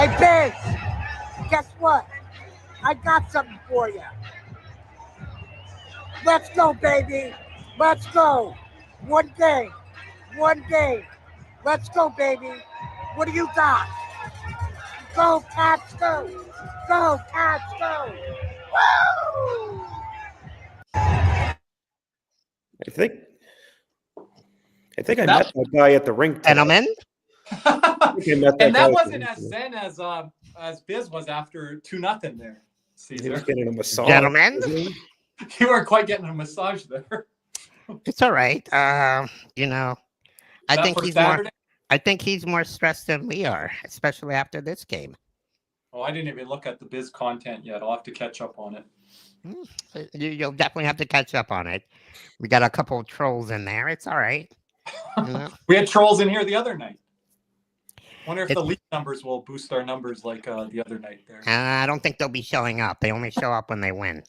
Hey, Biz, guess what? I got something for you. Let's go, baby. Let's go. One game. One game. Let's go, baby. What do you got? Go, Cats, go. Go, Cats, go. Woo! I think I met that guy at the rink today. Gentlemen. And that wasn't as zen as Biz was after 2-0 there, Caesar. He was getting a massage. Gentlemen. You weren't quite getting a massage there. It's all right. I think he's more stressed than we are, especially after this game. Oh, I didn't even look at the Biz content yet. I'll have to catch up on it. You'll definitely have to catch up on it. We got a couple of trolls in there. It's all right. We had trolls in here the other night. Wonder if the league numbers will boost our numbers like the other night there. I don't think they'll be showing up. They only show up when they win.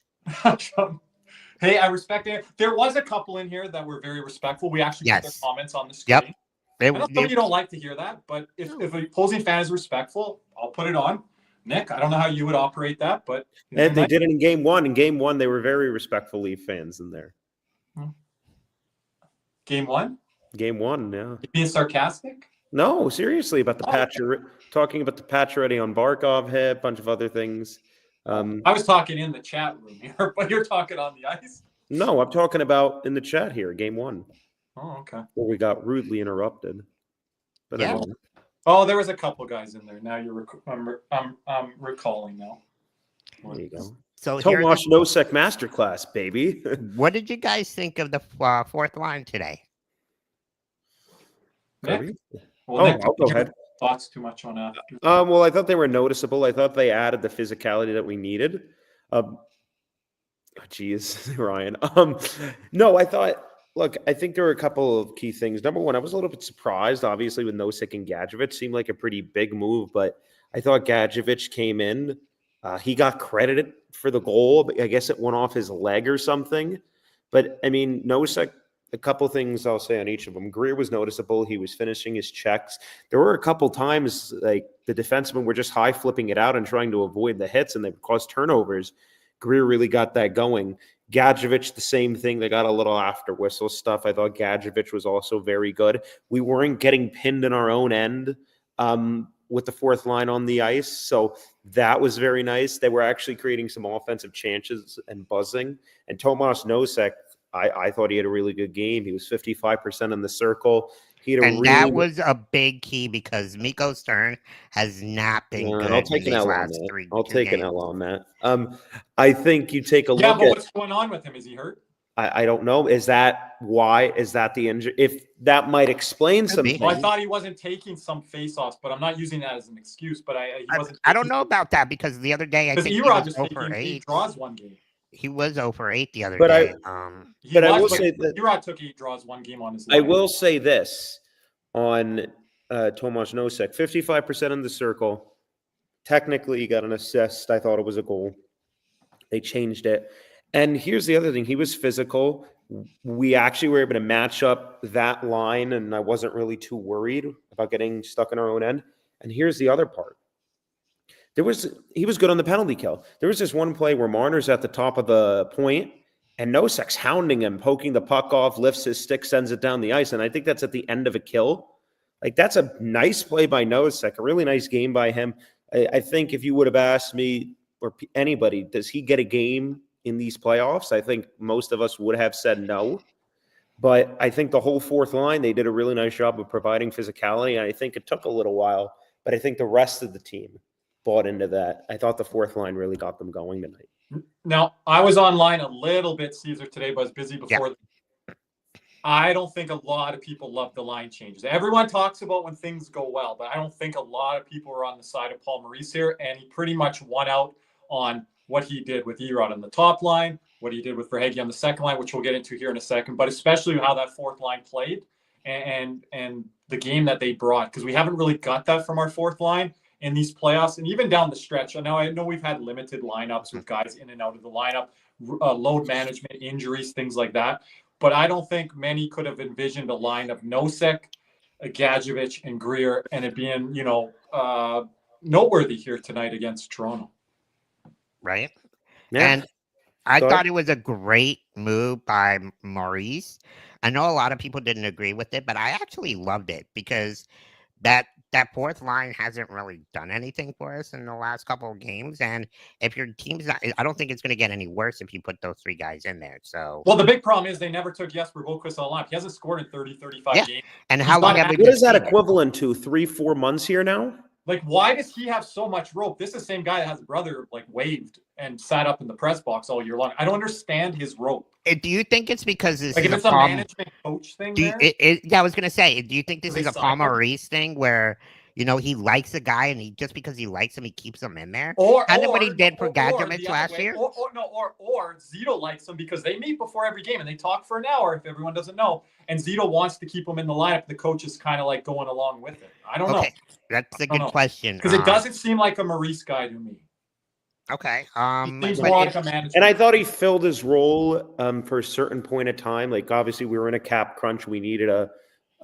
Hey, I respect it. There was a couple in here that were very respectful. We actually put their comments on the screen. Yep. I know some of you don't like to hear that, but if a opposing fan is respectful, I'll put it on. Nick, I don't know how you would operate that, but they did it in game one. In game one, they were very respectful Leaf fans in there. Game one? Game one, yeah. You being sarcastic? No, seriously, about the talking about the Pacioretty on Barkov hit, a bunch of other things. I was talking in the chat room here, but you're talking on the ice. No, I'm talking about in the chat here, game one. Oh, okay. Where we got rudely interrupted. But yeah. Oh, there was a couple guys in there. Now I'm recalling now. There you go. So Tomasz Nosek masterclass, baby. What did you guys think of the fourth line today? Nick? Nick, I'll go ahead. Thoughts too much on after? Well, I thought they were noticeable. I thought they added the physicality that we needed. Geez, Ryan. No, I thought. Look, I think there were a couple of key things. Number one, I was a little bit surprised, obviously, with Nosek and Gadjevich. Seemed like a pretty big move, but I thought Gadjevich came in. He got credited for the goal, but I guess it went off his leg or something. But, I mean, Nosek, a couple things I'll say on each of them. Greer was noticeable. He was finishing his checks. There were a couple times, like, the defensemen were just high flipping it out and trying to avoid the hits, and they caused turnovers. Greer really got that going. Gadjevich, the same thing. They got a little after whistle stuff. I thought Gadjevich was also very good. We weren't getting pinned in our own end with the fourth line on the ice. So that was very nice. They were actually creating some offensive chances and buzzing. And Tomasz Nosek, I thought he had a really good game. He was 55% in the circle. That was a big key because Mikko Stern has not been good. I'll take an L on that. I'll take an L on that. I think you take a look at what's going on with him. Is he hurt? I don't know. Is that why? Is that the injury? If that might explain something. Well, I thought he wasn't taking some face-offs, but I'm not using that as an excuse. But he wasn't. I don't know about that because the other day I think he was 0 for 8. He draws one game. He was 0 for 8 the other day. I will say that Erod took 8 draws, one game on his line. I will say this on Tomasz Nosek, 55% in the circle. Technically, he got an assist. I thought it was a goal. They changed it. And here's the other thing. He was physical. We actually were able to match up that line, and I wasn't really too worried about getting stuck in our own end. And here's the other part. He was good on the penalty kill. There was this one play where Marner's at the top of the point, and Nosek's hounding him, poking the puck off, lifts his stick, sends it down the ice, and I think that's at the end of a kill. Like, that's a nice play by Nosek, a really nice game by him. I think if you would have asked me or anybody, does he get a game in these playoffs? I think most of us would have said no. But I think the whole fourth line, they did a really nice job of providing physicality, and I think it took a little while, but I think the rest of the team bought into that. I thought the fourth line really got them going tonight. Now, I was online a little bit, Caesar, today, but I was busy before. Yeah. I don't think a lot of people love the line changes. Everyone talks about when things go well, but I don't think a lot of people are on the side of Paul Maurice here, and he pretty much won out on what he did with Erod on the top line, what he did with Verhaeghe on the second line, which we'll get into here in a second, but especially how that fourth line played and the game that they brought, because we haven't really got that from our fourth line in these playoffs, and even down the stretch. I know we've had limited lineups with guys in and out of the lineup, load management, injuries, things like that. But I don't think many could have envisioned a line of Nosek, Gadjevich, and Greer, and it being, noteworthy here tonight against Toronto. right? Yeah. And I Sorry? thought it was a great move by Maurice. I know a lot of people didn't agree with it, but I actually loved it because that fourth line hasn't really done anything for us in the last couple of games. And if your team's not, I don't think it's going to get any worse if you put those 3 guys in there. So, Well, the big problem is they never took Jesper Boquist on the line. He hasn't scored in 30, 35 Yeah. games. and He's how long not have we active. What been is that seeing it? equivalent to? 3-4 months here now? Like, why does he have so much rope? This is the same guy that has a brother like waved and sat up in the press box all year long. I don't understand his rope. Do you think it's because this Like, is if it's a management coach thing there. Yeah, I was gonna say, do you think this They is a signed Paul him? Maurice thing where he likes a guy and just because he likes him, he keeps him in there? Or Kind of what he or- did for or Gadjevich the other last way, year? Or Zito likes him because they meet before every game and they talk for an hour, if everyone doesn't know. And Zito wants to keep him in the lineup. The coach is kind of like going along with it. I don't know. Okay, that's a good know. question. Because it doesn't seem like a Maurice guy to me. Okay. He seems but more it- like a manager. And I thought he filled his role for a certain point of time. Like, obviously, we were in a cap crunch. We needed a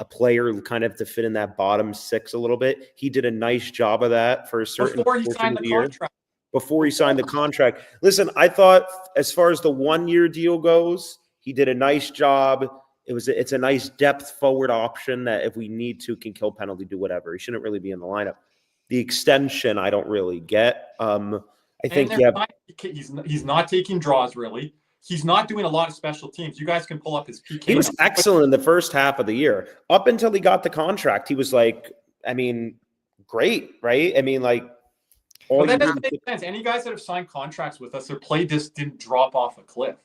player kind of to fit in that bottom 6 a little bit. He did a nice job of that for a certain before he portion signed of the year. contract. Before he signed the contract. Listen, I thought as far as the 1-year deal goes, he did a nice job. It's a nice depth forward option that if we need to can kill penalty, do whatever. He shouldn't really be in the lineup. The extension, I don't really get. I think he's not taking draws really. He's not doing a lot of special teams. You guys can pull up his PK. he was excellent in the first half of the year. Up until he got the contract, he was like, I mean, great, right? I mean, like, But that doesn't make sense. Any guys that have signed contracts with us, their play just didn't drop off a cliff.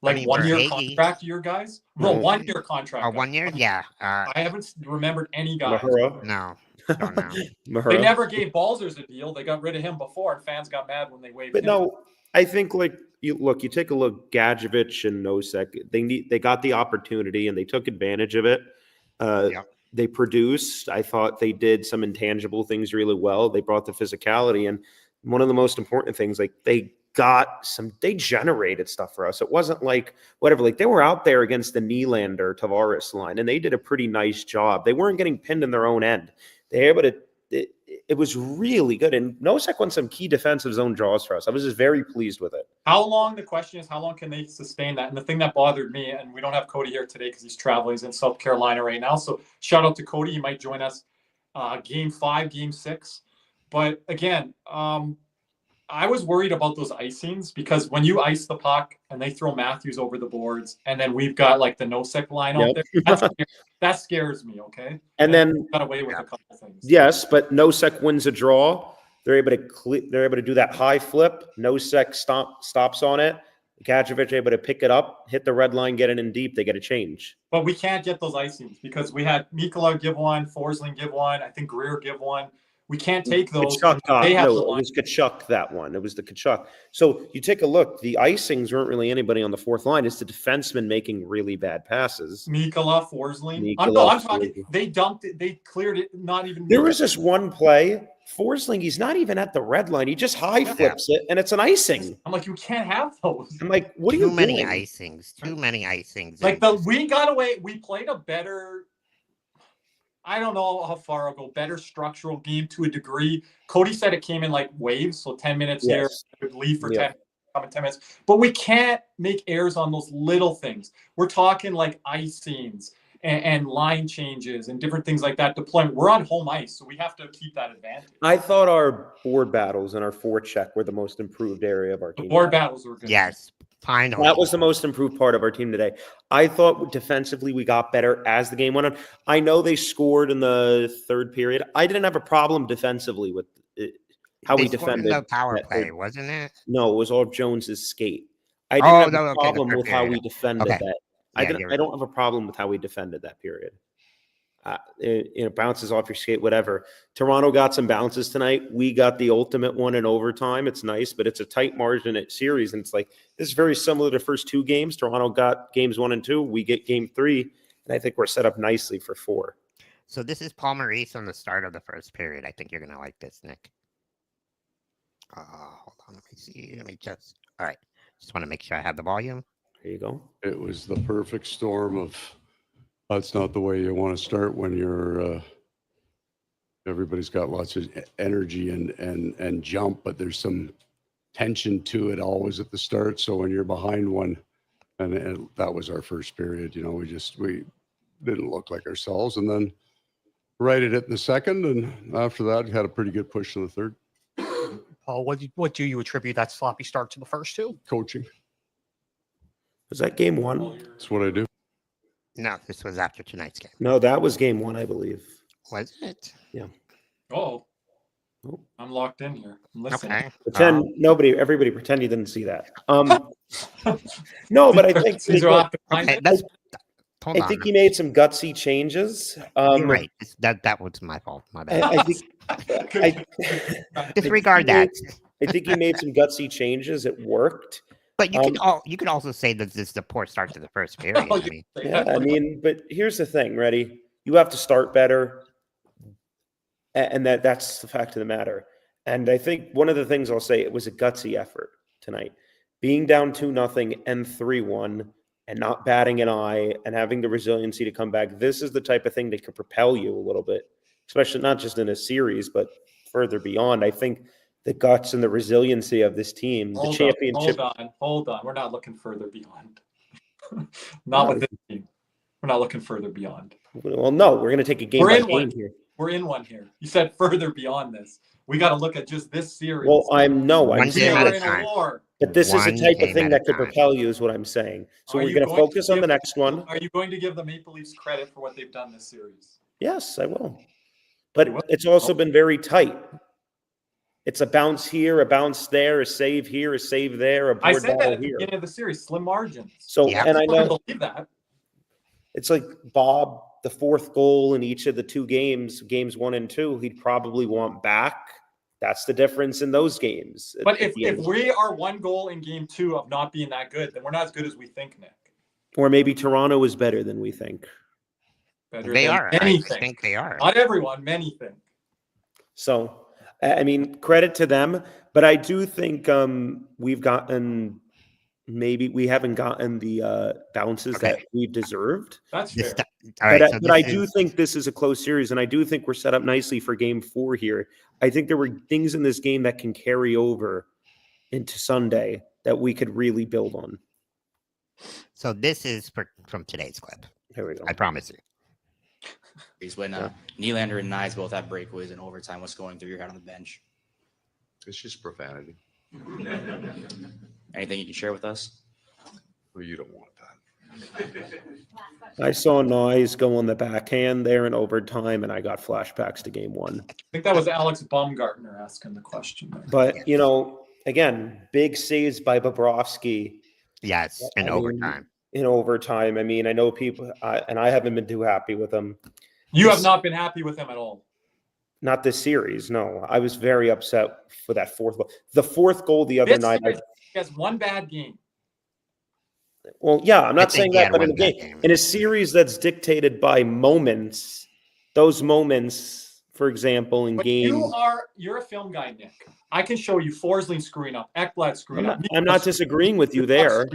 Like, I mean, 1 year Hagee. contract, your guys? No, No. 1 year contract. Oh, 1 year? Yeah. I haven't remembered any guys. Mahura. No. Don't know. Mahura. They never gave Balzers a deal. They got rid of him before, and fans got mad when they waived But him. no, I think like you take a look, Gadjevich and Nosek, they got the opportunity and they took advantage of it. They produced. I thought they did some intangible things really well. They brought the physicality, and one of the most important things, like they generated stuff for us. It wasn't like whatever, like they were out there against the Nylander Tavares line and they did a pretty nice job. They weren't getting pinned in their own end. They were able to, it was really good. And Nosek won some key defensive zone draws for us. I was just very pleased with it. The question is, how long can they sustain that? And the thing that bothered me, and we don't have Cody here today because he's traveling, he's in South Carolina right now. So shout out to Cody. He might join us game 5, game 6. But again, I was worried about those icings because when you ice the puck and they throw Matthews over the boards and then we've got like the Nosek line out there, that scares me, okay? And then got away with a couple things. Yes, but Nosek wins a draw. They're able to do that high flip. Nosek stops on it. Gadjevich able to pick it up, hit the red line, get it in deep. They get a change. But we can't get those icings because we had Mikkola give one, Forsling give one, I think Greer give one. We can't take those. Kachuk They it was Kachuk, that one. It was the Kachuk. So you take a look. The icings weren't really anybody on the fourth line. It's the defenseman making really bad passes. Mikkola, Forsling. I'm talking. They dumped it. They cleared it. Not even. There was this one play. Forsling, he's not even at the red line. He just high flips it, and it's an icing. I'm like, you can't have those. I'm like, what are you doing? Too many icings. Like we got away. We played a better. I don't know how far I'll go. Better structural game to a degree. Cody said it came in like waves, so 10 minutes here, would leave for 10 minutes. But we can't make errors on those little things. We're talking like icings and line changes and different things like that. Deployment. We're on home ice, so we have to keep that advantage. I thought our board battles and our forecheck were the most improved area of our team. The board battles were good. Yes. Finally. That was the most improved part of our team today. I thought defensively we got better as the game went on. I know they scored in the third period. I didn't have a problem defensively with how we defended. The power play, wasn't it? No, it was all Jones's skate. I didn't have a problem with how we defended that. I don't have a problem with how we defended that period. It bounces off your skate, whatever. Toronto got some bounces tonight. We got the ultimate one in overtime. It's nice, but it's a tight margin at series. And it's like, this is very similar to the first 2 games. Toronto got games 1 and 2. We get game 3. And I think we're set up nicely for 4. So this is Paul Maurice on the start of the first period. I think you're going to like this, Nick. Hold on. Let me see. All right. Just want to make sure I have the volume. There you go. It was the perfect storm of, that's not the way you want to start when you're everybody's got lots of energy and jump, but there's some tension to it always at the start. So when you're behind one, and that was our first period, you know, we didn't look like ourselves, and then righted it in the second, and after that had a pretty good push in the third. Paul, what do you attribute that sloppy start to the first two? Coaching. Was that game one? That's what I do. No, this was after tonight's game. No, that was game one, I believe. Was it? Oh, Oh. I'm locked in here. I'm listening. Okay. Pretend everybody pretend you didn't see that. No, but I think These are off the line. Okay, that's hold I on. think he made some gutsy changes. You're right. That was my fault. My bad. I think Disregard that. I think he made some gutsy changes. It worked. But you could also say that this is a poor start to the first period. Oh, I mean, Yeah, I mean, but here's the thing, ready? You have to start better. And that's the fact of the matter. And I think one of the things I'll say, it was a gutsy effort tonight. Being down 2-0 and 3-1 and not batting an eye and having the resiliency to come back. This is the type of thing that could propel you a little bit, especially not just in a series, but further beyond. I think the guts and the resiliency of this team, the championship. Hold on. We're not looking further beyond. Not with this team. We're not looking further beyond. Well, no, we're going to take a game We're by in game one. here. We're in one here. You said further beyond this. We got to look at just this series. Well, I'm One saying game at we're a in time. a war. but this is One the type of game thing at that a could time. propel you, is what I'm saying. So Are we're you going to going focus to on the give- next one. Are you going to give the Maple Leafs credit for what they've done this series? Yes, I will. But You will? it's also been very tight. It's a bounce here, a bounce there, a save here, a save there, a I board said that battle at the here. beginning of the series. Slim margins. So, Yeah. and I I know believe that. it's like Bob, the fourth goal in each of the two games, games 1 and 2, he'd probably want back. That's the difference in those games. But at the if end. we are one goal in game 2 of not being that good, then we're not as good as we think, Nick. Or maybe Toronto is better than we think. Better They than are. I many think. think they are. Not everyone, many think. So, I mean, credit to them. But I do think we've gotten, maybe we haven't gotten the bounces Okay. that we've deserved. That's This fair. all right, so But I this do is- think this is a close series, and I do think we're set up nicely for game 4 here. I think there were things in this game that can carry over into Sunday that we could really build on. So this is from today's clip. Here we go. I promise you. Is when Nylander and Nyes both have breakaways in overtime. What's going through your head on the bench? It's just profanity. Anything you can share with us? Well, you don't want that. I saw Noise go on the backhand there in overtime, and I got flashbacks to game 1. I think that was Alex Baumgartner asking the question there. But, you know, again, big saves by Bobrovsky Yes, in I mean, overtime. in overtime. I mean, I know people, and I haven't been too happy with him. You have not been happy with him at all. Not this series, no. I was very upset for that fourth goal. The fourth goal the other This night. series, he has one bad game. Well, yeah, I'm not think saying he that, had but in a one bad game, game. in a series that's dictated by moments, those moments, for example, in But game. you're a film guy, Nick. I can show you Forsling screwing up, Ekblad screwing up. I'm not disagreeing with you there.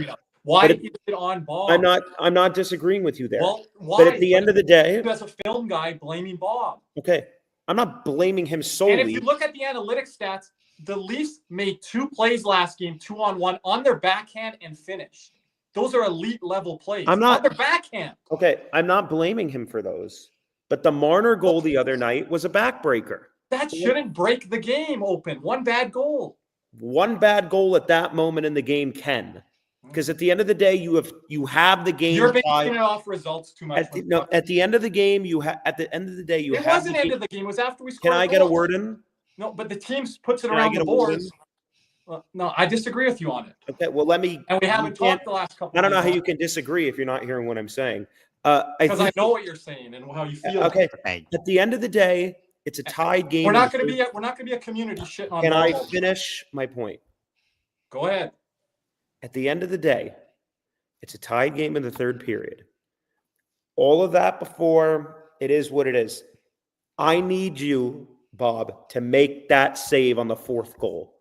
Why but is it on Bob? I'm not disagreeing with you there. Well, why? But at the end of the day, you as a film guy blaming Bob. okay, I'm not blaming him And if solely. you look at the analytics stats, the Leafs made 2 plays last game, 2-on-1 on their backhand and finished. Those are elite level plays. I'm not- on their backhand. Okay, I'm not blaming him for those. But the Marner goal the other night was a backbreaker. That shouldn't break the game open. One bad goal. One bad goal at that moment in the game can. Because at the end of the day, you have the game. You're tied. basing it off results too much. At the end of the game, at the end of the day, you it have. wasn't end of the game. It was after we Can scored. I get a word in? No, but the team puts it Can I around get the a word in? boards. No, I disagree with you on it. Okay, well, let me. And we haven't you can't- talked the last couple. I don't know of how days you can disagree if you're not hearing what I'm saying. because I know what you're saying and how you feel. Okay. Okay. At the end of the day, it's a tied game. We're not going to be a community shitting on. Can I Bob. finish my point? Go ahead. At the end of the day, it's a tied game in the third period. All of that before, it is what it is. I need you, Bob, to make that save on the fourth goal.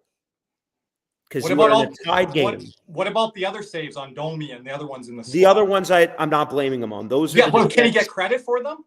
Because What you about are all, in a tied game. what about the other saves on Domi and the other ones in the The other ones, I'm not blaming him on. Those are Yeah, the but can he defense- get credit for them?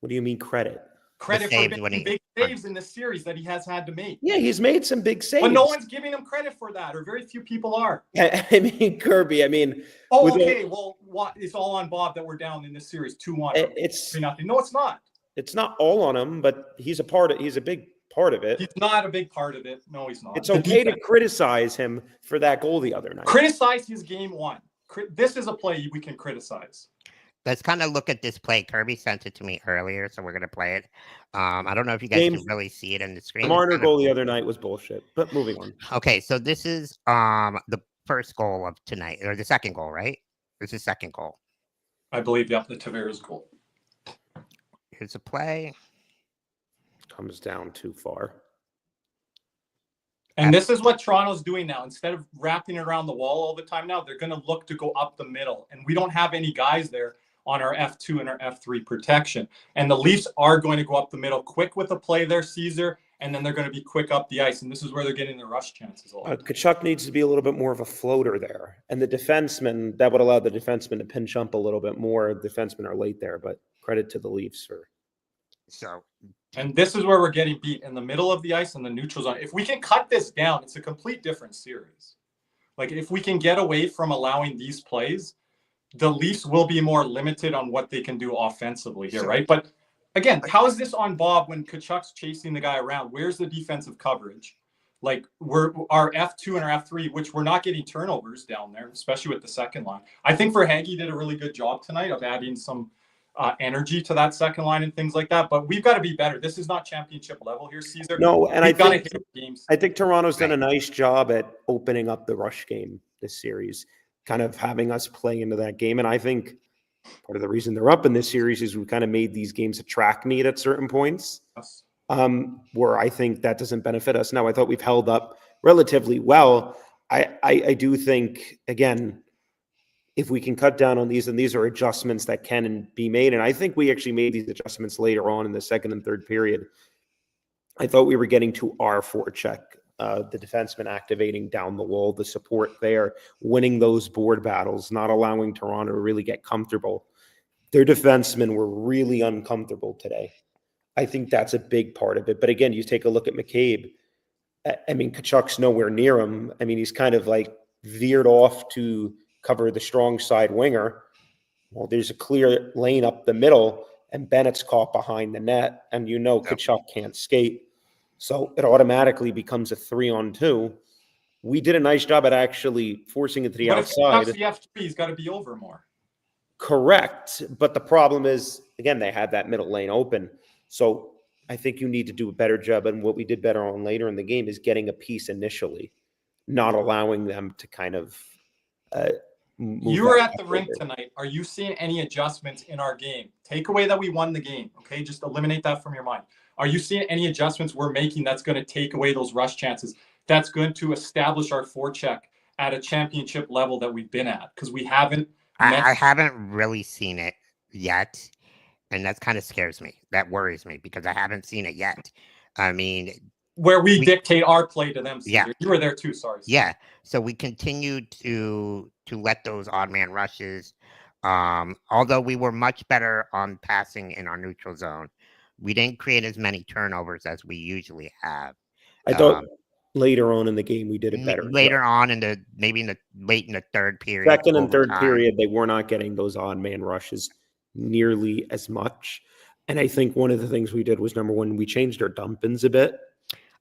What do you mean credit? credit for saves making when he- big saves in the series that he has had to make. Yeah, he's made some big saves. But no one's giving him credit for that, or very few people are. I mean, Kirby. I mean, Oh, with okay. Well, what, it's all on Bob that we're down in this series 2-1. it's 3-0. No, it's not. it's not all on him, but he's a part of. He's a big part of it. He's not a big part of it. No, he's not. It's The okay to defense. criticize him for that goal the other night. Criticize his game one. This is a play we can criticize. Let's kind of look at this play. Kirby sent it to me earlier, so we're gonna play it. I don't know if you guys can really see it in the screen. The Marner goal the other night was bullshit. But moving on. Okay, so this is the first goal of tonight, or the second goal, right? This is second goal. I believe, the Tavares goal. Here's a play. Comes down too far. And this is what Toronto's doing now. Instead of wrapping it around the wall all the time now, they're going to look to go up the middle. And we don't have any guys there on our F2 and our F3 protection. And the Leafs are going to go up the middle quick with a play there, Caesar, and then they're going to be quick up the ice. And this is where they're getting their rush chances. Tkachuk needs to be a little bit more of a floater there. And the defenseman, that would allow the defenseman to pinch up a little bit more. Defensemen are late there, but credit to the Leafs for. So. And this is where we're getting beat, in the middle of the ice and the neutral zone. If we can cut this down, it's a complete different series. Like, if we can get away from allowing these plays, the Leafs will be more limited on what they can do offensively here, right? But again, how is this on Bob when Kachuk's chasing the guy around? Where's the defensive coverage? Like, our F2 and our F3, which we're not getting turnovers down there, especially with the second line. I think Verhaeghe did a really good job tonight of adding some energy to that second line and things like that. But we've got to be better. This is not championship level here, Caesar. No, and I think Toronto's done a nice job at opening up the rush game this series, kind of having us play into that game. And I think part of the reason they're up in this series is we kind of made these games a track meet at certain points, where I think that doesn't benefit us. Now, I thought we've held up relatively well. I do think, again, if we can cut down on these, and these are adjustments that can be made. And I think we actually made these adjustments later on in the second and third period. I thought we were getting to our forecheck, the defenseman activating down the wall, the support there, winning those board battles, not allowing Toronto to really get comfortable. Their defensemen were really uncomfortable today. I think that's a big part of it. But again, you take a look at McCabe. I mean, Kachuk's nowhere near him. I mean, he's kind of like veered off to cover the strong side winger. Well, there's a clear lane up the middle, and Bennett's caught behind the net, and Kachuk can't skate. So it automatically becomes a 3-on-2. We did a nice job at actually forcing it to the outside. If the F3, he's got to be over more. Correct. But the problem is, again, they had that middle lane open. So I think you need to do a better job. And what we did better on later in the game is getting a piece initially, not allowing them to kind of you were at the rink tonight. Are you seeing any adjustments in our game? Take away that we won the game. Okay, just eliminate that from your mind. Are you seeing any adjustments we're making that's going to take away those rush chances? That's going to establish our forecheck at a championship level that we've been at, because we haven't. I haven't really seen it yet, and that kind of scares me. That worries me because I haven't seen it yet. I mean, where we dictate our play to them. Yeah, you were there too. Sorry. Yeah, so we continued to let those odd man rushes. Although we were much better on passing in our neutral zone, we didn't create as many turnovers as we usually have. I thought later on in the game we did it better. Later on in the late in the third period, second and third period, they were not getting those odd man rushes nearly as much. And I think one of the things we did was, number one, we changed our dump-ins a bit.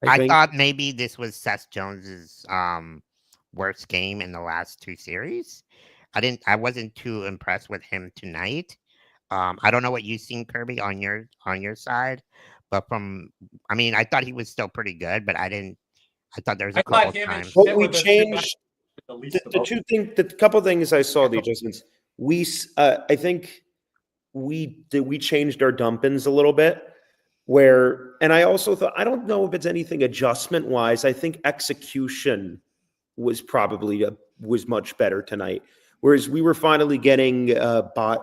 I thought maybe this was Seth Jones's worst game in the last two series. I wasn't too impressed with him tonight. I don't know what you've seen, Kirby, on your side, but I thought he was still pretty good, but I thought there was a couple times. What we changed, the couple things I saw the adjustments. I think we changed our dump-ins a little bit. And I also thought, I don't know if it's anything adjustment wise. I think execution was was much better tonight. Whereas we were finally getting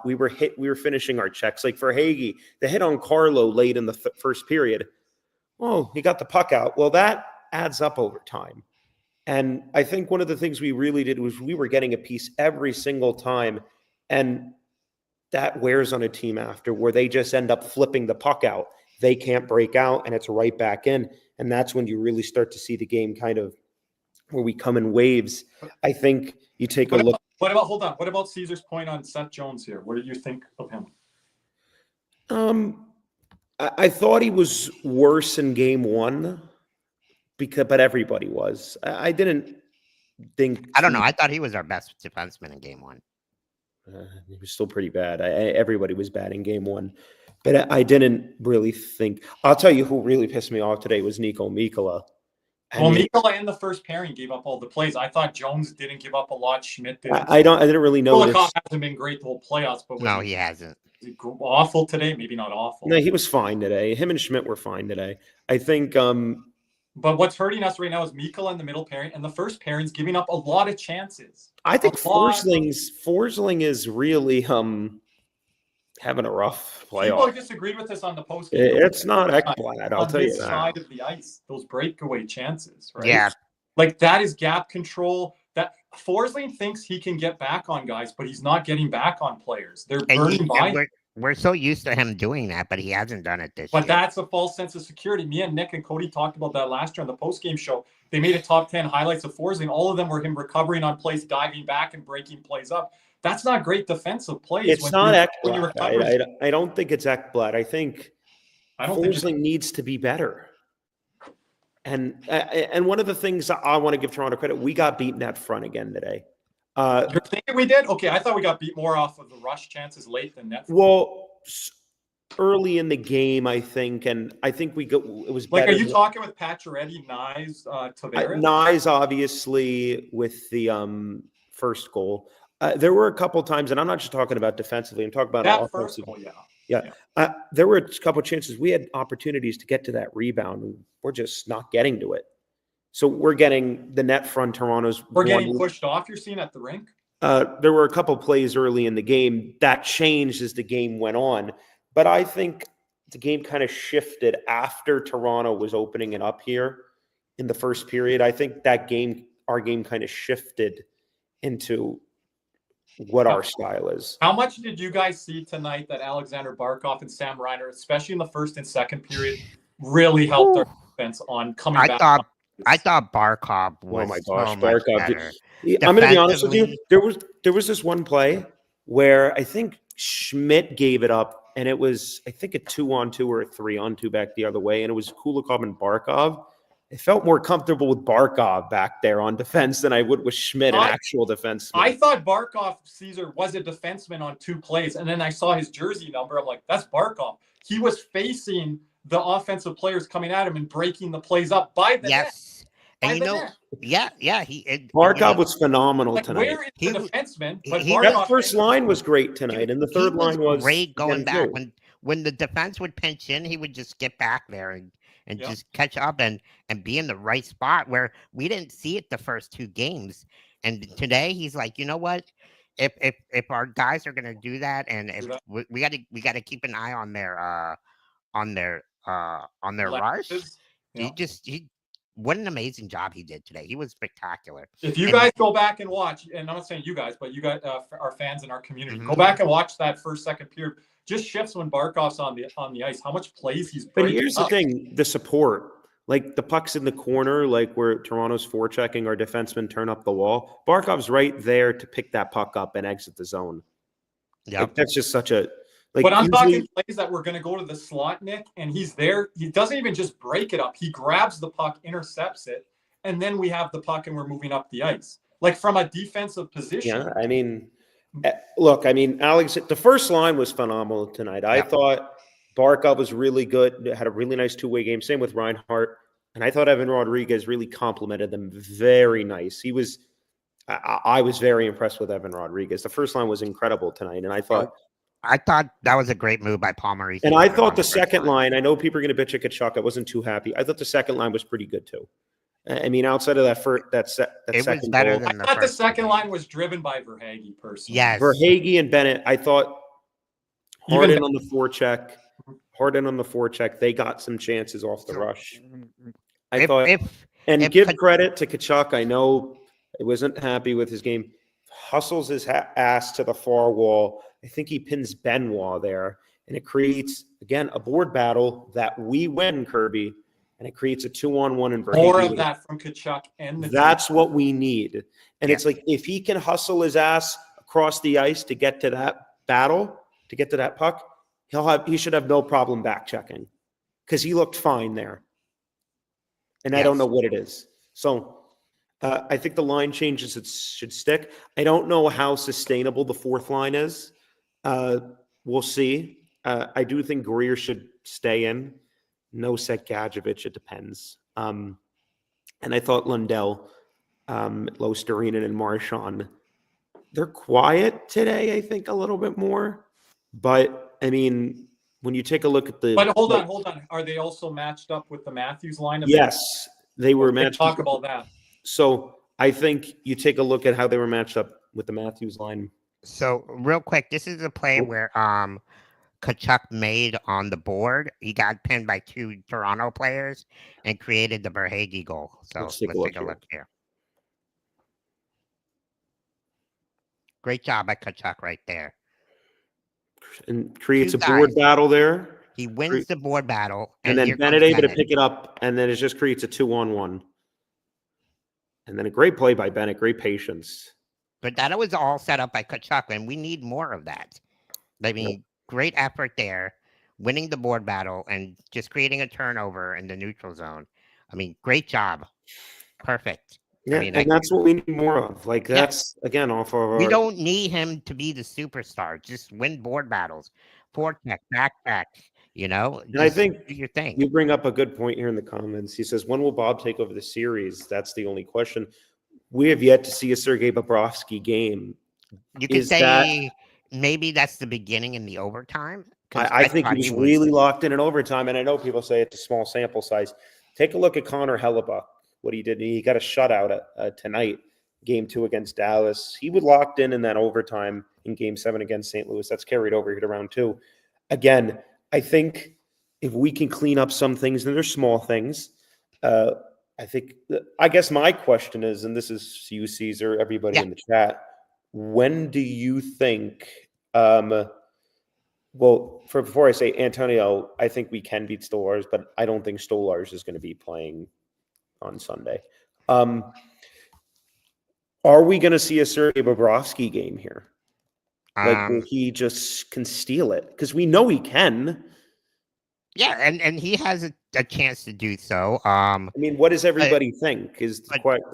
we were finishing our checks. Like for Hagee, the hit on Carlo late in the first period. Oh, he got the puck out. Well, that adds up over time. And I think one of the things we really did was we were getting a piece every single time. And that wears on a team after, where they just end up flipping the puck out. they can't break out, and it's right back in. And that's when you really start to see the game kind of where we come in waves. I think you take a look. Hold on. What about Caesar's point on Seth Jones here? What did you think of him? I thought he was worse in game one, but everybody was. I didn't think. I don't know. I thought he was our best defenseman in game one. He was still pretty bad. Everybody was bad in game one, but I didn't really think. I'll tell you who really pissed me off today was Nico Mikkola. Well, Mikkola in the first pairing gave up all the plays. I thought Jones didn't give up a lot. Schmidt did. I didn't really notice. Kulikov hasn't been great the whole playoffs, but No, he hasn't. Was he awful today? Maybe not awful. No, he was fine today. Him and Schmidt were fine today. I think. But what's hurting us right now is Mikkola in the middle pairing, and the first pairing's giving up a lot of chances. I think Forsling is really having a rough playoff. People disagreed with this on the post. It's not Ekblad, I'll tell you that. Side of the ice, those breakaway chances, right? Yeah. Like that is gap control. That Forsling thinks he can get back on guys, but he's not getting back on players. They're burning by. We're so used to him doing that, but he hasn't done it this year. But that's a false sense of security. Me and Nick and Cody talked about that last year on the post-game show. They made a top 10 highlights of Forsling. All of them were him recovering on plays, diving back and breaking plays up. That's not great defensive plays. It's not Ekblad. I don't think it's Ekblad. I think Forsling needs to be better. And one of the things I want to give Toronto credit, we got beaten at front again today. You're thinking we did? Okay, I thought we got beat more off of the rush chances late than net. Well, early in the game, I think, and I think it was better. Like, are you talking with Pacioretty, Nyes, Tavares? Nyes, obviously, with the first goal. There were a couple times, and I'm not just talking about defensively. I'm talking about that offensively. First goal, yeah. There were a couple chances. We had opportunities to get to that rebound, and we're just not getting to it. So we're getting the net front. Toronto's. We're getting pushed off. You're seeing at the rink. There were a couple plays early in the game that changed as the game went on, but I think the game kind of shifted after Toronto was opening it up here in the first period. I think our game kind of shifted into what our style is. How much did you guys see tonight that Alexander Barkov and Sam Reiner, especially in the first and second period, really helped our defense on coming back? I thought Barkov was. Oh my gosh, Barkov! I'm going to be honest with you. There was this one play where I think Schmidt gave it up, and it was I think a 2-on-2 or a 3-on-2 back the other way, and it was Kulikov and Barkov. I felt more comfortable with Barkov back there on defense than I would with Schmidt, an actual defenseman. I thought Barkov, Caesar, was a defenseman on 2 plays, and then I saw his jersey number. I'm like, that's Barkov. He was facing the offensive players coming at him and breaking the plays up by the net. And Barkov was phenomenal tonight. Where is the defenseman? But that first line was great tonight, and the third line was great going back. When the defense would pinch in, he would just get back there and just catch up and be in the right spot where we didn't see it the first 2 games. And today he's like, you know what? If our guys are gonna do that, and if we got to keep an eye on their rush. What an amazing job he did today. He was spectacular. If you guys go back and watch, and I'm not saying you guys, but you guys, our fans in our community, go back and watch that first, second period. Just shifts when Barkov's on the ice. How much plays he's breaking. But here's the thing: the support, like the puck's in the corner, like where Toronto's forechecking, our defensemen turn up the wall. Barkov's right there to pick that puck up and exit the zone. Yeah, like, that's just such a. Like, but I'm talking plays that we're going to go to the slot, Nick, and he's there. He doesn't even just break it up. He grabs the puck, intercepts it, and then we have the puck and we're moving up the ice. Like from a defensive position. Yeah, I mean, look, Alex, the first line was phenomenal tonight. I thought Barkov was really good, had a really nice 2-way game. Same with Reinhart. And I thought Evan Rodriguez really complimented them very nice. I was very impressed with Evan Rodriguez. The first line was incredible tonight, and I thought that was a great move by Paul Maurice. And I thought the second line, I know people are going to bitch at Kachuk. I wasn't too happy. I thought the second line was pretty good too. I mean, outside of that second was better goal, than I thought the second line was driven by Verhaeghe personally. Yes. Verhaeghe and Bennett, I thought Harden on the forecheck. They got some chances off the rush. Give credit to Kachuk. I know I wasn't happy with his game. Hustles his ass to the far wall. I think he pins Benoit there. and it creates, again, a board battle that we win, Kirby, and it creates a 2-on-1 in More Verhaeghe. of that from Kachuk and the That's what we need. And Yeah. it's like, if he can hustle his ass across the ice to get to that battle, to get to that puck, he should have no problem back checking, because he looked fine there. And I don't know what it is. So I think the line changes should stick. I don't know how sustainable the fourth line is. We'll see. I do think Greer should stay in. Nosek, Gadjevich, it depends. And I thought Lundell, Losterinen, and Marchand, they're quiet today, I think, a little bit more. But, I mean, when you take a look at the... But hold on. Are they also matched up with the Matthews lineup? Yes, they were matched. Talk about that. So I think you take a look at how they were matched up with the Matthews line. So real quick, this is a play where Kachuk made on the board. He got pinned by 2 Toronto players and created the Verhaeghe goal. So let's take a look here. Great job by Kachuk right there. And creates a board battle there. He wins the board battle. And then Bennett able to pick it up, and then it just creates a 2-on-1. And then a great play by Bennett, great patience. But that was all set up by Kachuk, and we need more of that. I mean, great effort there, winning the board battle and just creating a turnover in the neutral zone. I mean, great job. Perfect. Yeah, I mean, and that's what we need more of. Like, that's, again, off of our... We don't need him to be the superstar. Just win board battles. Forecheck, backpack, you know? And I think do your thing. You bring up a good point here in the comments. He says, when will Bob take over the series? That's the only question. We have yet to see a Sergei Bobrovsky game. You could say maybe that's the beginning in the overtime. I think he was really locked in overtime, and I know people say it's a small sample size. Take a look at Connor Hellebuck, what he did. He got a shutout tonight, game 2 against Dallas. He was locked in that overtime in game 7 against St. Louis. That's carried over here to round 2. Again, I think if we can clean up some things, and they're small things, I guess my question is, and this is you, Caesar, everybody in the chat, when do you think, before I say Antonio, I think we can beat Stolarz, but I don't think Stolarz is going to be playing on Sunday. Are we going to see a Sergei Bobrovsky game here? Like, where he just can steal it? Because we know he can. Yeah, and he has a chance to do so. I mean, what does everybody think is the question?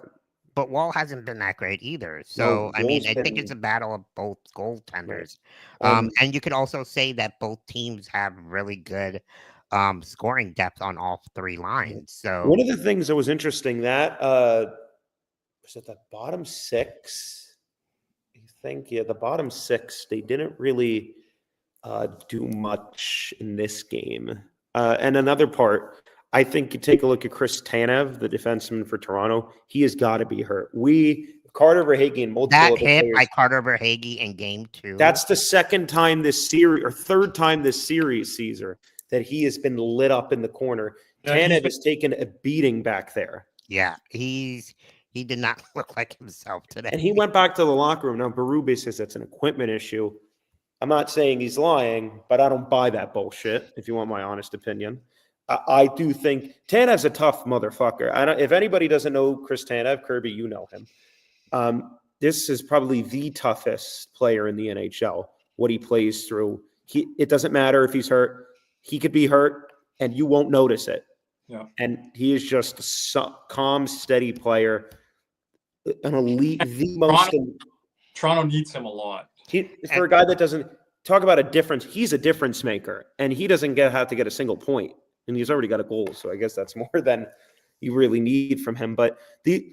But Wall hasn't been that great either. So, I mean, I think it's a battle of both goaltenders. Right. And you could also say that both teams have really good scoring depth on all 3 lines. So one of the things that was interesting, that was at the bottom 6. I think, the bottom 6, they didn't really do much in this game. And another part, I think you take a look at Chris Tanev, the defenseman for Toronto. He has got to be hurt. Carter Verhaeghe and multiple that other hit players, by Carter Verhaeghe in game 2. That's the second time this series, or third time this series, Caesar, that he has been lit up in the corner. Tanev has taken a beating back there. Yeah, he did not look like himself today. And he went back to the locker room. Now, Berube says that's an equipment issue. I'm not saying he's lying, but I don't buy that bullshit, if you want my honest opinion. I do think Tanev's a tough motherfucker. If anybody doesn't know Chris Tanev, Kirby, you know him. This is probably the toughest player in the NHL, what he plays through. It doesn't matter if he's hurt. He could be hurt, and you won't notice it. Yeah. And he is just a calm, steady player, an elite, the most. Toronto needs him a lot. For a guy that doesn't talk about a difference, he's a difference maker, and he doesn't have to get a single point, and he's already got a goal. So I guess that's more than you really need from him. But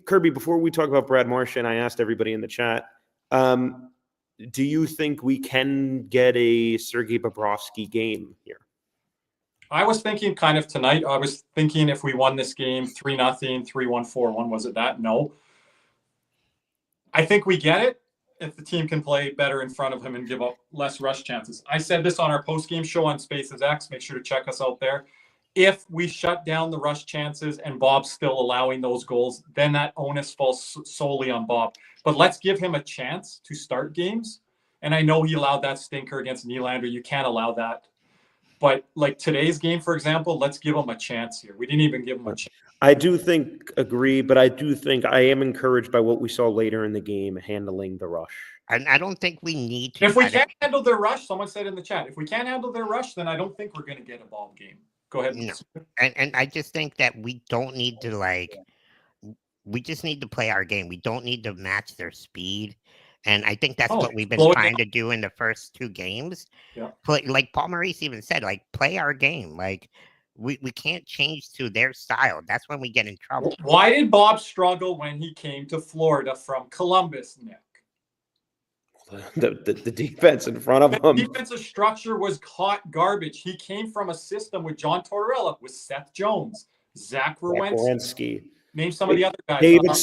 Kirby, before we talk about Brad Marchand, I asked everybody in the chat, do you think we can get a Sergei Bobrovsky game here? I was thinking kind of tonight. I was thinking if we won this game 3-0, 3-1, 4-1, was it that? No. I think we get it if the team can play better in front of him and give up less rush chances. I said this on our post-game show on Spaces X. Make sure to check us out there. If we shut down the rush chances and Bob's still allowing those goals, then that onus falls solely on Bob. But let's give him a chance to start games. And I know he allowed that stinker against Nylander. You can't allow that. But like today's game, for example, let's give them a chance here. We didn't even give them a chance. I do think agree, but I do think I am encouraged by what we saw later in the game handling the rush. And I don't think we need to. If we can't handle their rush, someone said in the chat, if we can't handle their rush, then I don't think we're going to get a ball game. Go ahead. No. And I just think that we don't need to we just need to play our game. We don't need to match their speed. And I think that's what we've been trying to do in the first 2 games. Yeah. Play, like Paul Maurice even said, like, play our game. Like, we can't change to their style. That's when we get in trouble. Why did Bob struggle when he came to Florida from Columbus, Nick? The defense in front of him. The defensive structure was hot garbage. He came from a system with John Tortorella, with Seth Jones, Zach Werenski. Name some of the other guys. David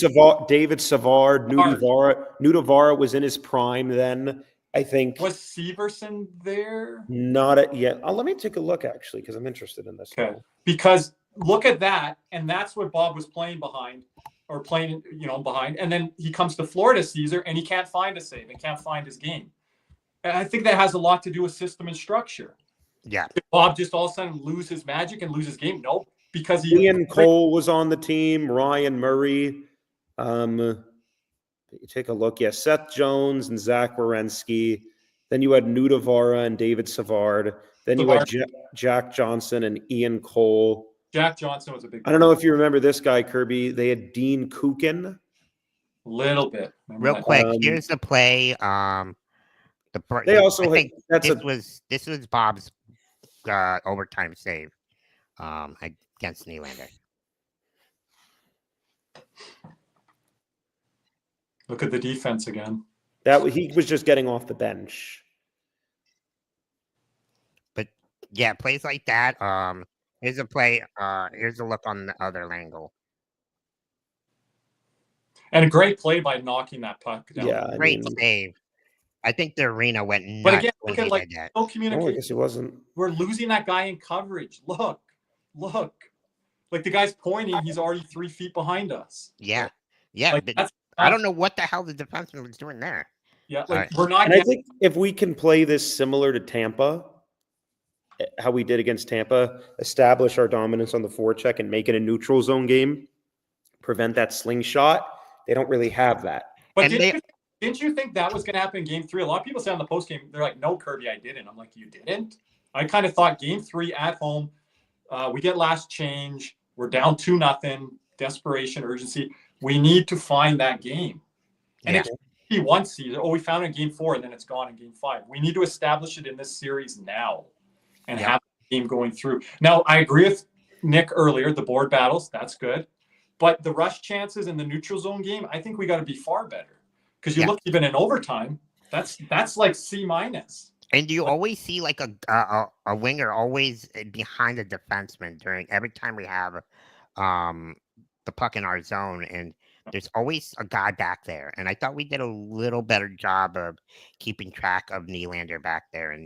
Savard, Nudavara was in his prime then. I think. Was Severson there? Not yet. Let me take a look actually, because I'm interested in this. Okay. Because look at that, and that's what Bob was playing behind, or playing, behind. And then he comes to Florida, Caesar, and he can't find a save. He can't find his game. And I think that has a lot to do with system and structure. Yeah. Did Bob just all of a sudden lose his magic and lose his game? Nope. Because Ian Cole was on the team, Ryan Murray. Take a look. Yeah, Seth Jones and Zach Werenski. Then you had Nudavara and David Savard. Then you had Jack Johnson and Ian Cole. Jack Johnson was a big. I don't know if you remember this guy, Kirby. They had Dean Kukin. Little bit. Real quick, here's the play. They also this was Bob's overtime save against Nylander. Look at the defense again. He was just getting off the bench. But yeah, plays like that. Here's a play. Here's a look on the other angle. And a great play by knocking that puck down. Yeah, great save. I think the arena went nuts. But again, when look at did that. no communication. I guess he wasn't. We're losing that guy in coverage. Look. Like the guy's pointing, he's already 3 feet behind us. Yeah. Yeah. Like, but I don't know what the hell the defenseman was doing there. Yeah, like we're not. And I think if we can play this similar to Tampa, how we did against Tampa, establish our dominance on the forecheck and make it a neutral zone game, prevent that slingshot. They don't really have that. But didn't you think that was going to happen in Game 3? A lot of people say on the post game, they're like, "No, Kirby, I didn't." I'm like, "You didn't?" I kind of thought Game 3 at home, we get last change, we're down 2-0, desperation, urgency. We need to find that game. And it can't be one season. Oh, we found it in Game 4, and then it's gone in Game 5. We need to establish it in this series now and have the game going through. Now, I agree with Nick earlier, the board battles, that's good. But the rush chances in the neutral zone game, I think we got to be far better. Because you look even in overtime, that's like C-. And you always see like a winger always behind a defenseman every time we have the puck in our zone, and there's always a guy back there. And I thought we did a little better job of keeping track of Nylander back there, and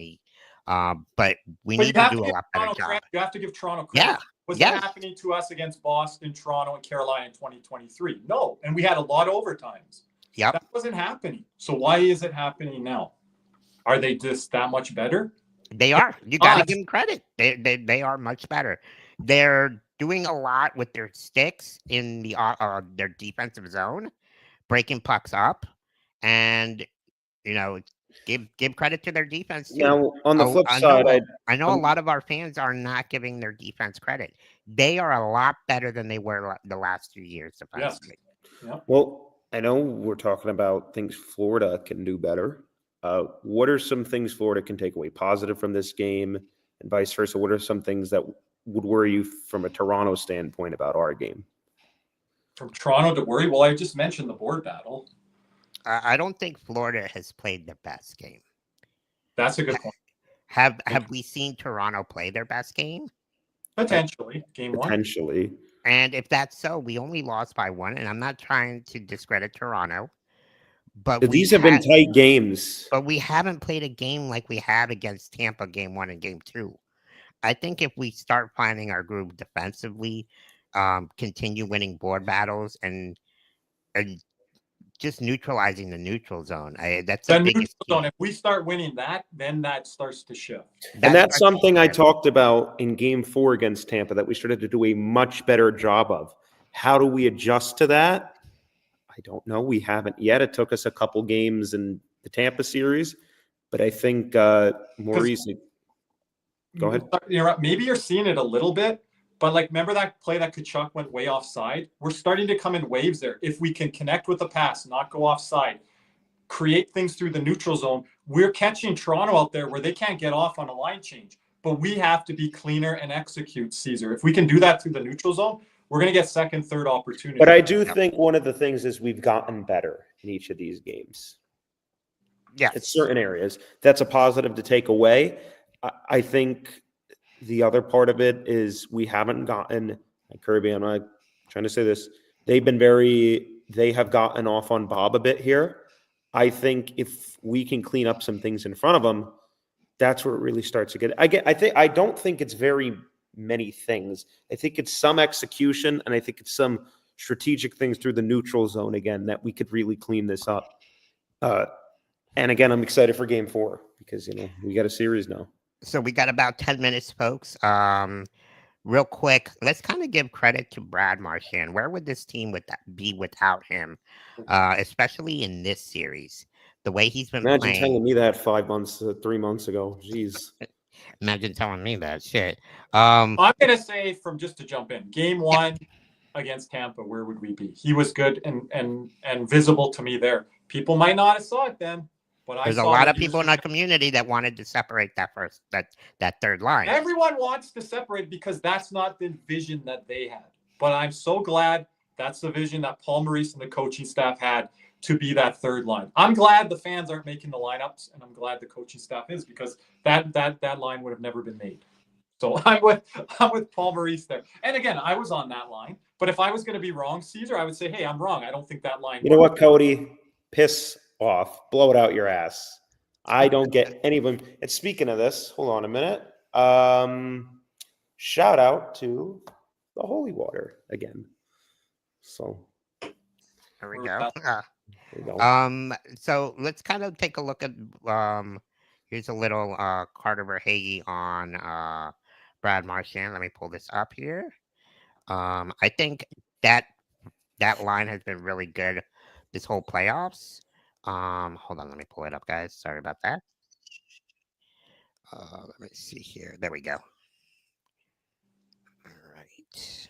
but we need to do a lot better job. You have to give Toronto credit. Yeah. Was that happening to us against Boston, Toronto, and Carolina in 2023? No, and we had a lot of overtimes. Yeah, that wasn't happening. So why is it happening now? Are they just that much better? They are. You got to give them credit. They are much better. They're doing a lot with their sticks in their defensive zone, breaking pucks up, and give credit to their defense too. Now, on the flip side, I know a lot of our fans are not giving their defense credit. They are a lot better than they were the last 2 years defensively. Yeah. Well, I know we're talking about things Florida can do better. What are some things Florida can take away positive from this game, and vice versa? What are some things that would worry you from a Toronto standpoint about our game? From Toronto to worry? Well, I just mentioned the board battle. I don't think Florida has played their best game. That's a good point. Have we seen Toronto play their best game? Potentially, Game 1. Potentially. And if that's so, we only lost by 1. And I'm not trying to discredit Toronto, but these have been tight games. But we haven't played a game like we have against Tampa Game 1 and Game 2. I think if we start finding our groove defensively, continue winning board battles, and just neutralizing the neutral zone. That's The the neutral biggest zone. key. If we start winning that, then that starts to shift. And that's starts to something I shift. talked about in game 4 against Tampa that we started to do a much better job of. How do we adjust to that? I don't know. We haven't yet. It took us a couple games in the Tampa series, but I think Maurice. Go ahead. Maybe you're seeing it a little bit, but like, remember that play that Kachuk went way offside? We're starting to come in waves there. If we can connect with the pass, not go offside, create things through the neutral zone, we're catching Toronto out there where they can't get off on a line change. But we have to be cleaner and execute, Caesar. If we can do that through the neutral zone, we're going to get second, third opportunities. But I do think one of the things is we've gotten better in each of these games. Yeah, In certain areas. That's a positive to take away. I think the other part of it is we haven't gotten, Kirby, I'm not trying to say this, they have gotten off on Bob a bit here. I think if we can clean up some things in front of them, that's where it really starts to get. I don't think it's very many things. I think it's some execution, and I think it's some strategic things through the neutral zone again that we could really clean this up. And again, I'm excited for game 4 because we got a series now. So we got about 10 minutes, folks. Real quick, let's kind of give credit to Brad Marchand. Where would this team be without him, especially in this series? The way he's been Imagine playing. telling me that 3 months ago. Jeez. Imagine telling me that shit. I'm going to say, just to jump in, game 1 against Tampa, where would we be? He was good and visible to me there. People might not have saw it then. But there's a lot of people in our community that wanted to separate that third line. Everyone wants to separate because that's not the vision that they had. But I'm so glad that's the vision that Paul Maurice and the coaching staff had to be that third line. I'm glad the fans aren't making the lineups, and I'm glad the coaching staff is, because that line would have never been made. So I'm with Paul Maurice there. And again, I was on that line. But if I was going to be wrong, Caesar, I would say, hey, I'm wrong. I don't think that line. You know what, Cody? Piss off, blow it out your ass. I don't get any of them. And speaking of this, hold on a minute. Shout out to the Holy Water again. So there we go. There you go. So let's kind of take a look at here's a little Carter Verhage on Brad Marchand. Let me pull this up here. I think that line has been really good this whole playoffs. Hold on, let me pull it up, guys. Sorry about that. Let me see here. There we go. All right.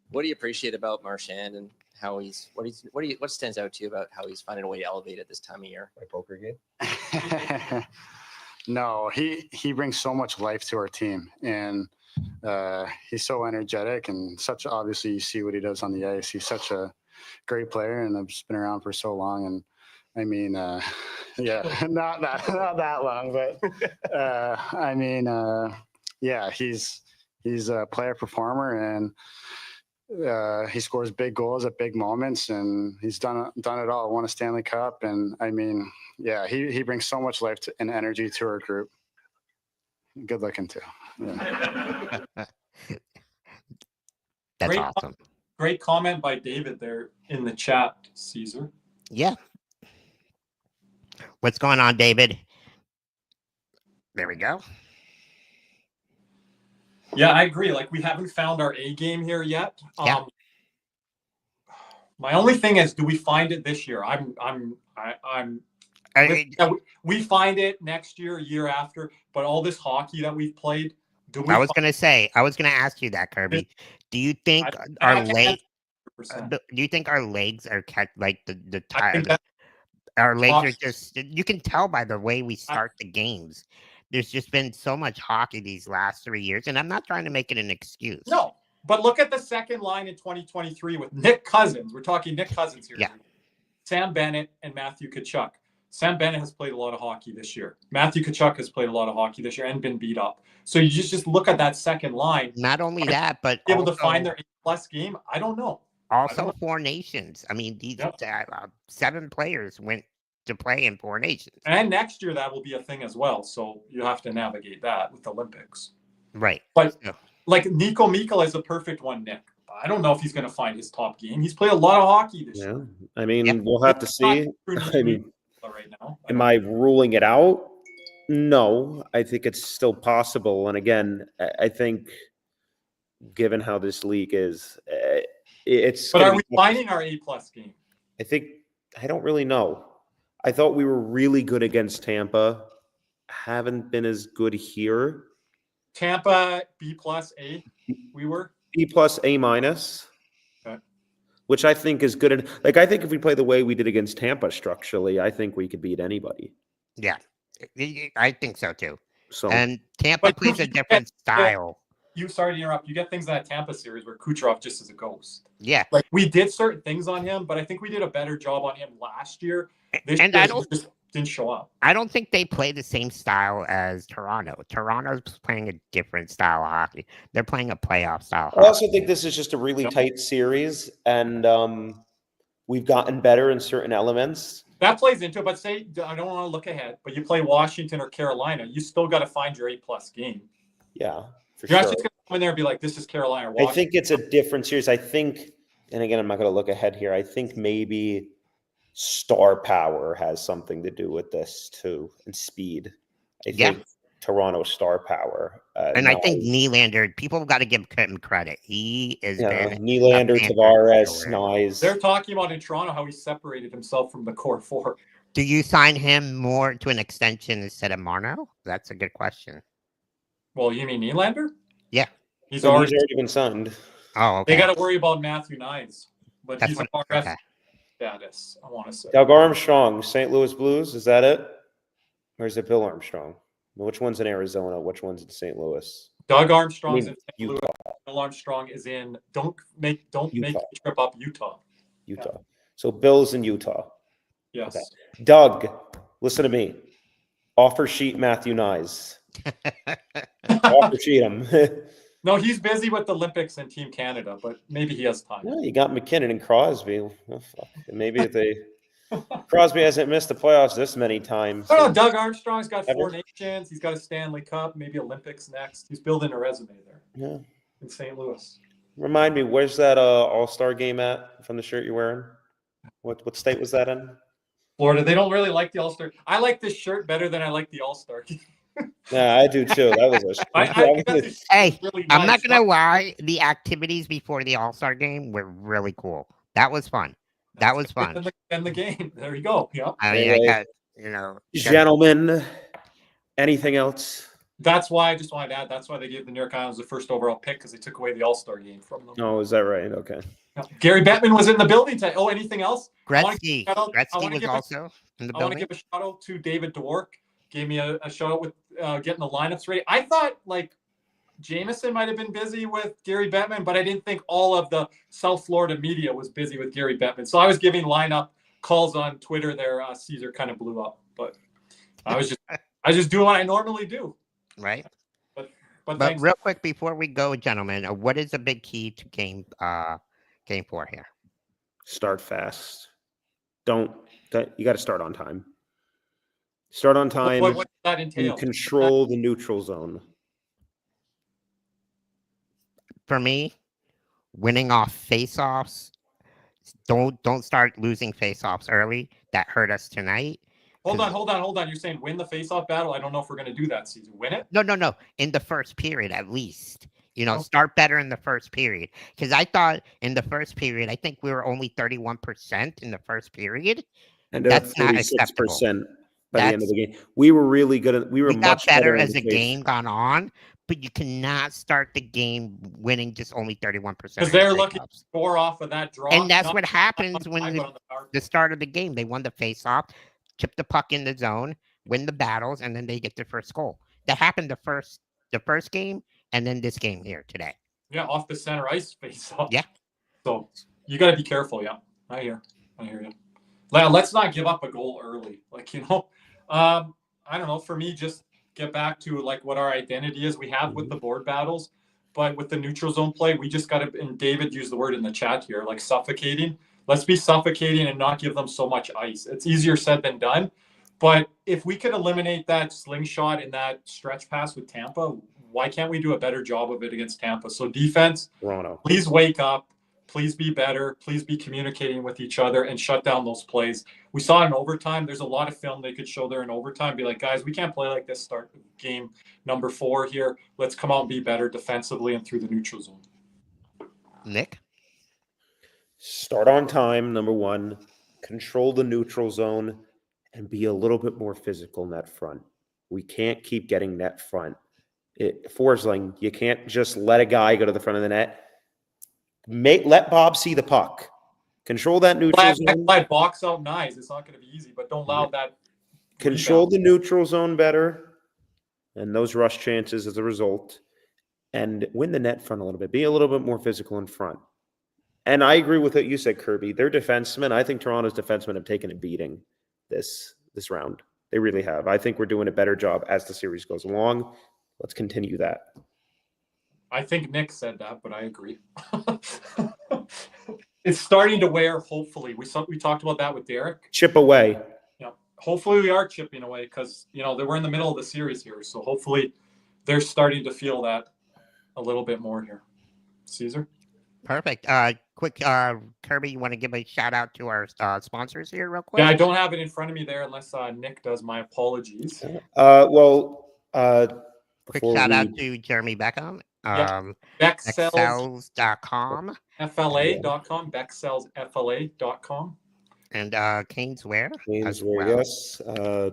What do you appreciate about Marchand and how what stands out to you about how he's finding a way to elevate at this time of year? My poker game? No, he brings so much life to our team, and he's so energetic and such. Obviously, you see what he does on the ice. He's such a great player, and I've just been around for so long. And I mean, yeah, not that long, but I mean, yeah, he's a player performer, and he scores big goals at big moments, and he's done it all. Won a Stanley Cup, and I mean, yeah, he brings so much life and energy to our group. Good looking too. Yeah. That's awesome. Great comment by David there in the chat, Caesar. Yeah. What's going on, David? There we go. Yeah, I agree. Like, we haven't found our A game here yet. Yeah. My only thing is, do we find it this year? We find it next year, year after, but all this hockey that we've played, I was going to ask you that, Kirby. Do you think our legs? Do you think our legs are like the tire? Our legs are just. You can tell by the way we start the games. There's just been so much hockey these last 3 years, and I'm not trying to make it an excuse. No, but look at the second line in 2023 with Nick Cousins. We're talking Nick Cousins here. Yeah. Sam Bennett and Matthew Tkachuk. Sam Bennett has played a lot of hockey this year. Matthew Tkachuk has played a lot of hockey this year and been beat up. So you just look at that second line. Not only that, but able to find their A+ game. I don't know. Also, 4 nations. I mean, these 7 players went to play in 4 nations. And next year that will be a thing as well. So you have to navigate that with the Olympics. Right. But like Nico Mikkel is a perfect one, Nick. I don't know if he's going to find his top game. He's played a lot of hockey this year. I mean, Yep. we'll have to It's not see. I mean, right now. am I ruling it out? No, I think it's still possible. And again, I think given how this league is, it's. But gonna are we be- finding our A+ game? I don't really know. I thought we were really good against Tampa. Haven't been as good here. Tampa B+, A. We were. B+, A-. Okay. Which I think is good. And like, I think if we play the way we did against Tampa structurally, I think we could beat anybody. Yeah, I think so too. So And Tampa But plays a different style. Sorry to interrupt. You get things in that Tampa series where Kucherov just is a ghost. Yeah, Like we did certain things on him, but I think we did a better job on him last year. This And year, I he don't- just didn't show up. I don't think they play the same style as Toronto. Toronto's playing a different style of hockey. They're playing a playoff style. I also think this is just a really tight series, and we've gotten better in certain elements. That plays into it. But say I don't want to look ahead, but you play Washington or Carolina, you still got to find your A+ game. Yeah, for You're not sure. just going to come in there and be like, "This is Carolina or I Washington." think it's a different series. I think, and again, I'm not going to look ahead here. I think maybe star power has something to do with this too, and speed. I Yeah. think Toronto star power. And I think Nyes. Nylander, people have got to give him credit. He is Nylander, Tavares, Nyes. They're talking about in Toronto how he separated himself from the core four. Do you sign him more to an extension instead of Marno? That's a good question. Well, you mean Nylander? Yeah. He's And already. been signed. Oh, okay. They got to worry about Matthew Nyes, but That's he's what- a RF okay. status. I want to say. Doug Armstrong, St. Louis Blues. Is that it? Or is it Bill Armstrong? Which one's in Arizona? Which one's in St. Louis? Doug Armstrong's I mean, in St. Louis. Bill Armstrong is in. Don't make the trip up Utah. Utah. So Bill's in Utah. Yes. Okay. Doug, listen to me. Offer sheet Matthew Nyes. Offer sheet him. No, he's busy with the Olympics and Team Canada, but maybe he has time. Yeah, you got McKinnon and Crosby. Oh, fuck. Maybe if they Crosby hasn't missed the playoffs this many times. I don't know. Doug Armstrong's got Ever? 4 nations. He's got a Stanley Cup, maybe Olympics next. He's building a resume there Yeah. in St. Louis. Remind me, where's that All-Star game at from the shirt you're wearing? What state was that in? Florida. They don't really like the All-Star. I like this shirt better than I like the All-Star game. Yeah, I do too. That was a I that got was- this Hey, really I'm not nice. gonna lie. The activities before the All-Star game were really cool. That was fun. That was fun. And the game. There you go. Yeah. I mean, Anyway, I got Gentlemen, anything else? That's why I just wanted to add. That's why they gave the New York Islanders the first overall pick because they took away the All-Star game from them. Oh, is that right? Okay. Yeah. Gary Bettman was in the building today. Oh, anything else? Gretzky. I wanna Gretzky was give a- also in the I want to building. give a shout out to David Dwork. Gave me a shout out with getting the lineups ready. I thought like Jameson might have been busy with Gary Bettman, but I didn't think all of the South Florida media was busy with Gary Bettman. So I was giving lineup calls on Twitter there. Caesar kind of blew up, but I was just doing what I normally do. Right. But But thanks. real quick before we go, gentlemen, what is a big key to game 4 here? Start fast. You got to start on time. Start on time What does that entail? and control the neutral zone. For me, winning off face-offs. Don't start losing face-offs early. That hurt us tonight. Hold on. You're saying win the face-off battle? I don't know if we're going to do that season. Win it? No. In the first period, at least. Start better in the first period. Because I thought in the first period, I think we were only 31% in the first period. And That's not 36% by the end of the game. We were really good. We got much better in as the face. game gone on, but you cannot start the game winning just only 31%. Because they're looking to score off of that draw. And that's Not- what happens when not the, on the power the start of the game. They won the face-off, chip the puck in the zone, win the battles, and then they get their first goal. That happened the first game, and then this game here today. Yeah, off the center ice face off. Yeah. So you got to be careful. Yeah, I hear you. Let's not give up a goal early. I don't know. For me, just get back to like what our identity is. We have with the board battles, but with the neutral zone play, we just got to. And David used the word in the chat here, like suffocating. Let's be suffocating and not give them so much ice. It's easier said than done, But if we could eliminate that slingshot in that stretch pass with Tampa, why can't we do a better job of it against Tampa? So defense, Toronto. please wake up. Please be better. Please be communicating with each other and shut down those plays. We saw in overtime. There's a lot of film they could show there in overtime. Be like, guys, we can't play like this. Start game number 4 here. Let's come out and be better defensively and through the neutral zone. Nick? Start on time, number 1. Control the neutral zone and be a little bit more physical in that front. We can't keep getting net front. Forsling, you can't just let a guy go to the front of the net. Let Bob see the puck. Control that neutral zone. Let box out nice. It's not going to be easy, but don't allow that. Control the neutral zone better and those rush chances as a result, and win the net front a little bit. Be a little bit more physical in front. And I agree with what you said, Kirby. Their defensemen, I think Toronto's defensemen have taken a beating this round. They really have. I think we're doing a better job as the series goes along. Let's continue that. I think Nick said that, but I agree. It's starting to wear, hopefully. We talked about that with Derek. Chip away. Yeah. Hopefully we are chipping away because, we're in the middle of the series here. So hopefully they're starting to feel that a little bit more here. Caesar? Perfect. Quick, Kirby, you want to give a shout out to our sponsors here real quick? Yeah, I don't have it in front of me there unless Nick does. My apologies. Quick shout out to Jeremy Beckham. Becksells.com. FLA.com. Becksells.FLA.com. And Canes Wear. Yes.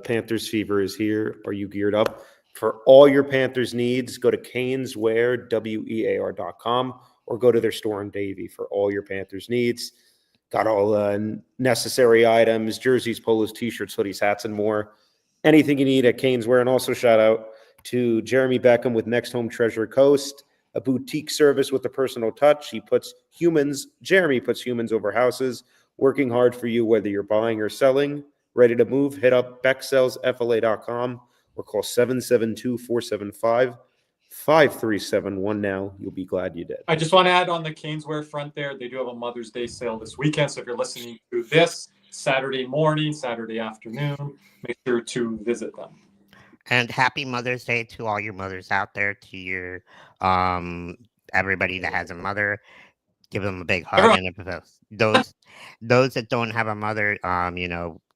Panthers Fever is here. Are you geared up? For all your Panthers needs, go to caneswear, wear.com, or go to their store in Davie for all your Panthers needs. Got all necessary items, jerseys, polos, t-shirts, hoodies, hats, and more. Anything you need at Canes Wear. And also shout out to Jeremy Beckham with Next Home Treasure Coast, a boutique service with a personal touch. Jeremy puts humans over houses, working hard for you, whether you're buying or selling. Ready to move? Hit up becksellsfla.com or call 772-475-5371 now. You'll be glad you did. I just want to add on the Caneswear front there, they do have a Mother's Day sale this weekend. So if you're listening to this Saturday morning, Saturday afternoon, make sure to visit them. And happy Mother's Day to all your mothers out there, to your everybody that has a mother. Give them a big hug. And those that don't have a mother,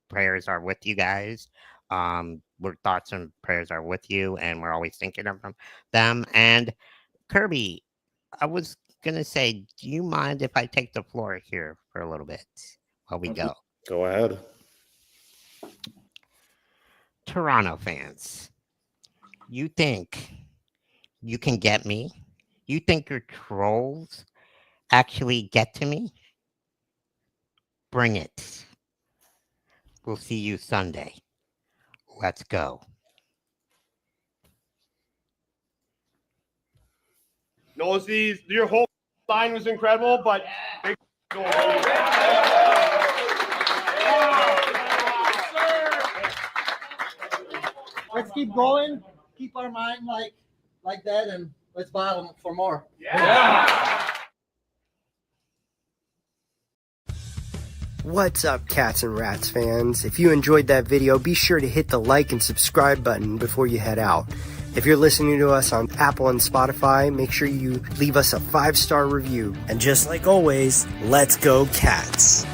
prayers are with you guys. Our thoughts and prayers are with you, and we're always thinking of them. And Kirby, I was gonna say, do you mind if I take the floor here for a little bit while we go? Go ahead. Toronto fans, you think you can get me? You think your trolls actually get to me? Bring it. We'll see you Sunday. Let's go. Nosey's, your whole line was incredible, but big goal. Let's keep going. Keep our mind like that, and let's battle for more. Yeah. What's up, Cats and Rats fans? If you enjoyed that video, be sure to hit the like and subscribe button before you head out. If you're listening to us on Apple and Spotify, make sure you leave us a 5-star review. And just like always, let's go Cats.